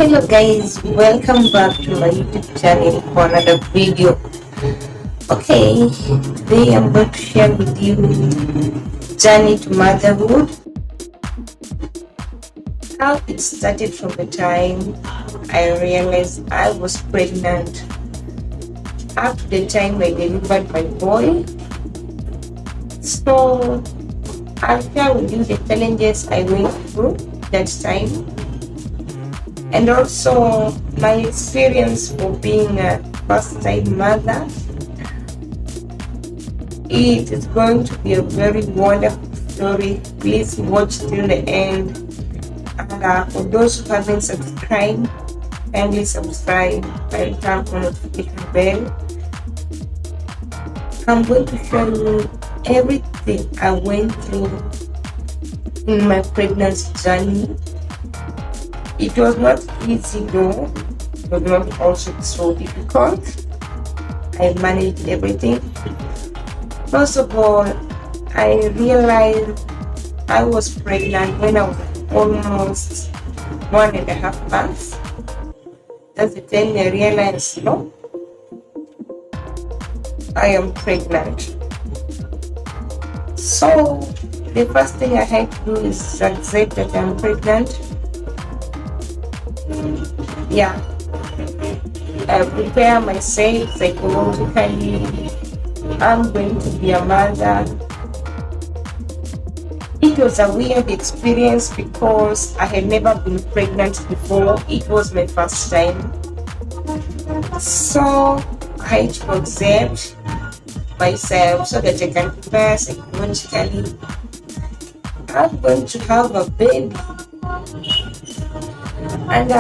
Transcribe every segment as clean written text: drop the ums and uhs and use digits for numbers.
Hello guys, welcome back to my YouTube channel for another video. Okay, today I'm going to share with you journey to motherhood, how it started from the time I realized I was pregnant up to the time I delivered my boy. So I'll share with you the challenges I went through that time, and also my experience for being a first-time mother. It is going to be a very wonderful story. Please watch till the end. And for those who haven't subscribed, kindly subscribe and tap on the notification bell. I'm going to show you everything I went through in my pregnancy journey. It was not easy though, it was not also so difficult. I managed everything. First of all, I realized I was pregnant when I was almost 1.5 months. That's the time I realized, no, I am pregnant. So the first thing I had to do is accept that I'm pregnant. Yeah, I prepare myself psychologically. I'm going to be a mother. It was a weird experience because I had never been pregnant before. It was my first time. So I had to accept myself so that I can prepare psychologically. I'm going to have a baby. And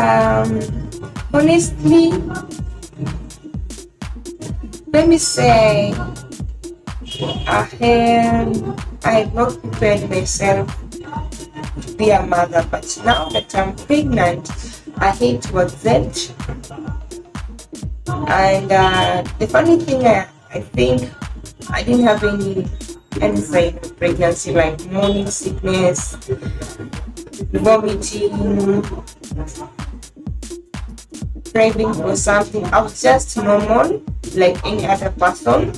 honestly, let me say, I had not prepared myself to be a mother, but now that I'm pregnant, I hate to accept. And the funny thing, I think I didn't have any sign of pregnancy, like morning sickness, vomiting, craving for something. I was just normal like any other person.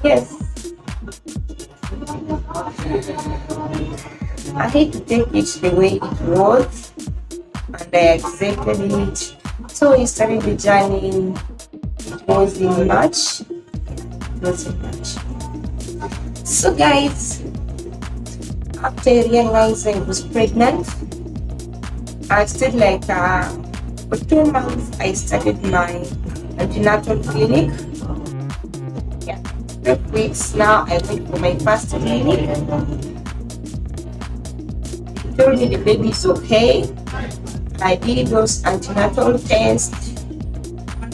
Yes, I hate to take it the way it was, and I accepted it. So we started the journey. It was in March. So guys, after I realized I was pregnant, I stayed like for 2 months. I started my antenatal clinic. Yeah, 12 weeks now. I went for my first clinic. They told me the baby is okay. I did those antenatal tests.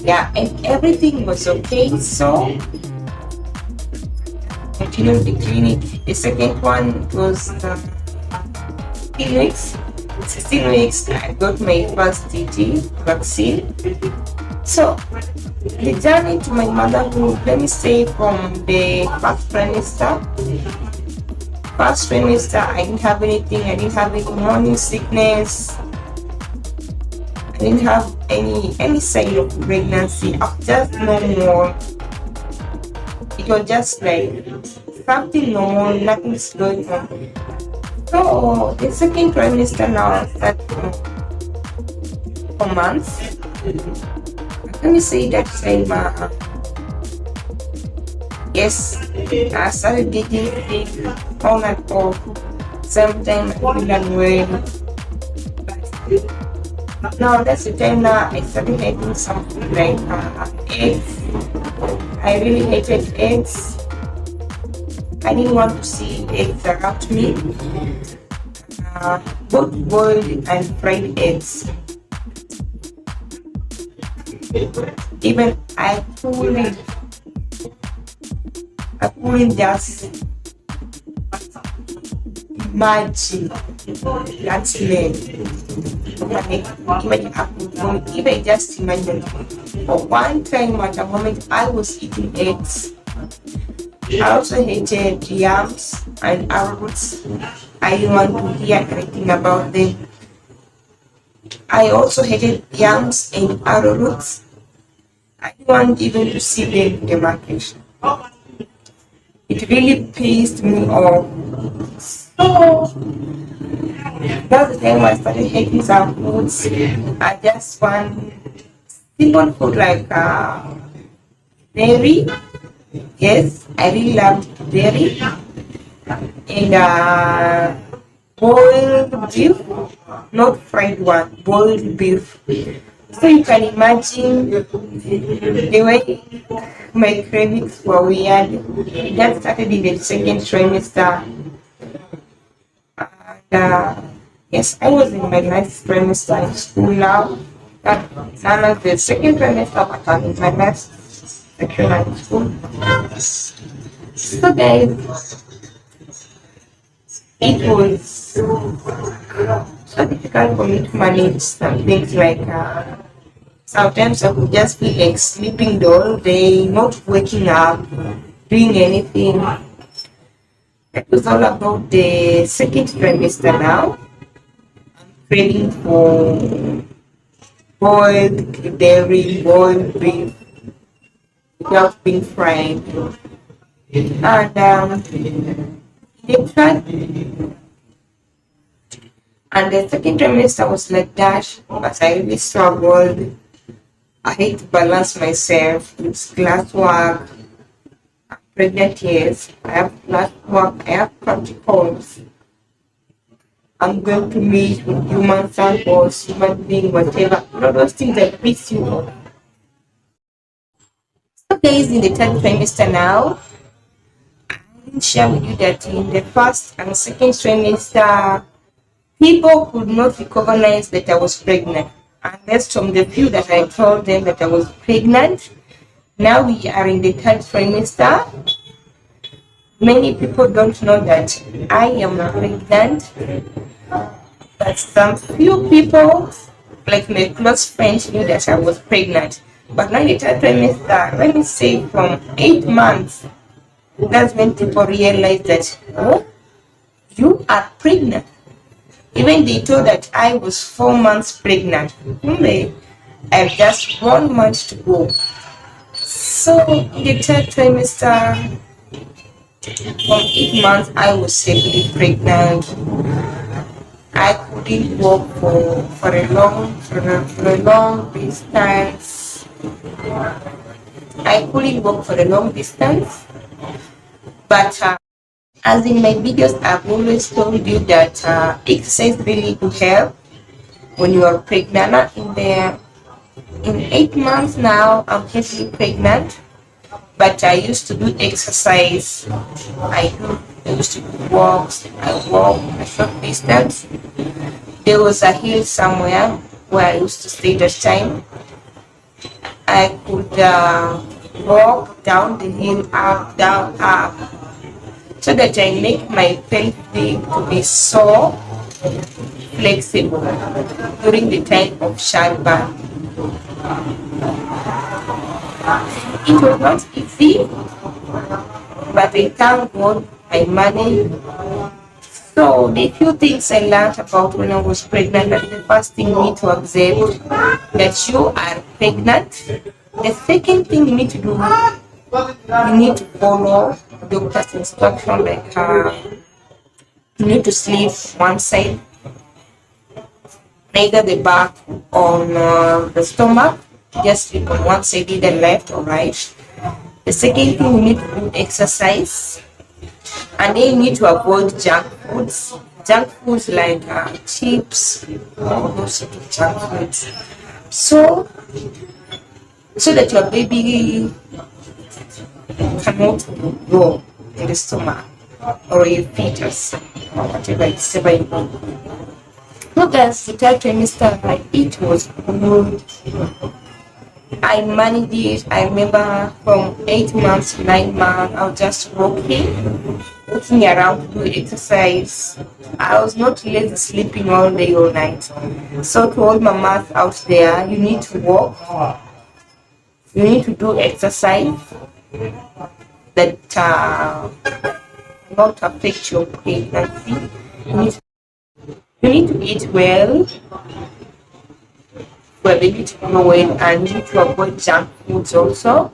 Yeah, and everything was okay. So continued the clinic. The second one was 16 weeks. 16 weeks, I got my first TT vaccine. So the journey to my motherhood, let me say, from the first trimester, I didn't have anything. I didn't have any morning sickness. I didn't have any sign of pregnancy. I was just normal. It was just like something normal, nothing's going on. So the second trimester now started for months. Let me say that time, yes, I started getting sick on and off. Sometimes I feel unwell. But now that's the time now I started hating something like eggs. I really hated eggs. I didn't want to see eggs around me. Both boiled and fried eggs. Even I couldn't just imagine that smell. Even just imagine. For one time at a moment I was eating eggs. I also hated yams and arrowroot. I didn't want to hear anything about them. I also hated yams and arrowroots. I didn't want even to see them in the market. It really pissed me off. So that's the time I started hating some foods. I just want simple food like dairy. Yes, I really loved dairy and boiled beef, not fried one, boiled beef. So you can imagine the way my cravings were weird. That started in the second trimester. And yes, I was in my last trimester in school now. None of the second trimester, but I'm in my last section in school. So guys, it was so difficult for me to manage some things like sometimes I could just be like sleeping the whole day, not waking up, doing anything. It was all about the second trimester now, craving for boiled dairy, boiled beef without being fried. And the third and the second trimester was like that, but I really struggled. I hate to balance myself with classwork, pregnant years. I have classwork, I have practicals. I'm going to meet with human samples, human being, whatever. You know, those things that piss you off. So guys, in the third trimester now, I will share with you that in the first and second trimester, people could not recognize that I was pregnant. Unless from the few that I told them that I was pregnant. Now we are in the third trimester. Many people don't know that I am pregnant. But some few people, like my close friends, knew that I was pregnant. But now in the third trimester, let me say from 8 months, that's when people realize that, oh, you are pregnant. Even they told that I was 4 months pregnant. I have just 1 month to go. So in the third trimester, from 8 months, I was safely pregnant. I couldn't walk for a long distance. I couldn't walk for a long distance, but as in my videos, I've always told you that exercise really do help when you are pregnant. In 8 months now, I'm heavily pregnant, but I used to do exercise. I used to do walks. I walk a short distance. There was a hill somewhere where I used to stay that time. I could walk down the hill, up, down, up, so that I make my pelvic to be so flexible during the time of childbirth. It was not easy, but I thank God I managed. So the few things I learned about when I was pregnant, that the first thing you need to observe that you are pregnant. The second thing you need to do, you need to follow doctor's instruction, like you need to sleep one side, either the back on the stomach, just sleep on one side, either left or right. The second thing, you need to do exercise, and then you need to avoid junk foods. Junk foods like chips, all those sort of junk foods. So that your baby cannot grow in the stomach or your fetus or whatever it's about. So guys, the third trimester, it was good. I managed it. I remember from 8 months to 9 months, I was just walking around, doing exercise. I was not lazy sleeping all day, all night. So to all mamas out there, you need to walk. You need to do exercise that not affect your pregnancy. You need to eat well. were baby to grow in and need to avoid junk foods also.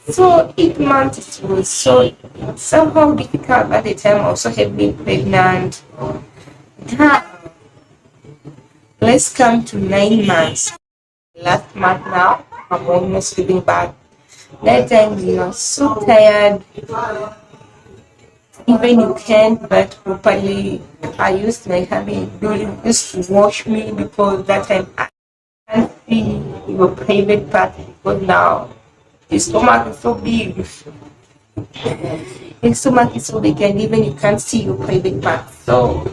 So 8 months it was so somehow difficult at the time, also heavily pregnant. Now let's come to 9 months. Last month now, I'm almost giving back. That time you are so tired, even you can't bath properly. I used my hubby used to wash me because that time I can't see your private part because now the stomach is so big. The stomach is so big and even you can't see your private part. So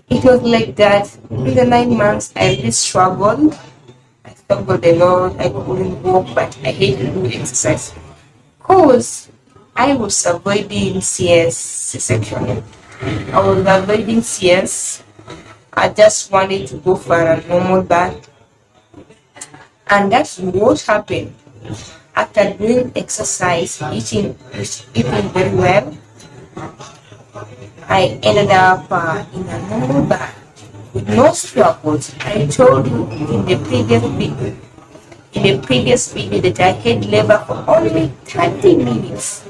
it was like that. In the 9 months I really struggled. I struggled a lot. I couldn't walk, but I hated to do exercise. Cause I was avoiding CS C-section. I was avoiding CS. I just wanted to go for a normal bath. And that's what happened. After doing exercise, eating very well, I ended up in a normal bath with no struggles. I told you in the previous video that I had labor for only 30 minutes.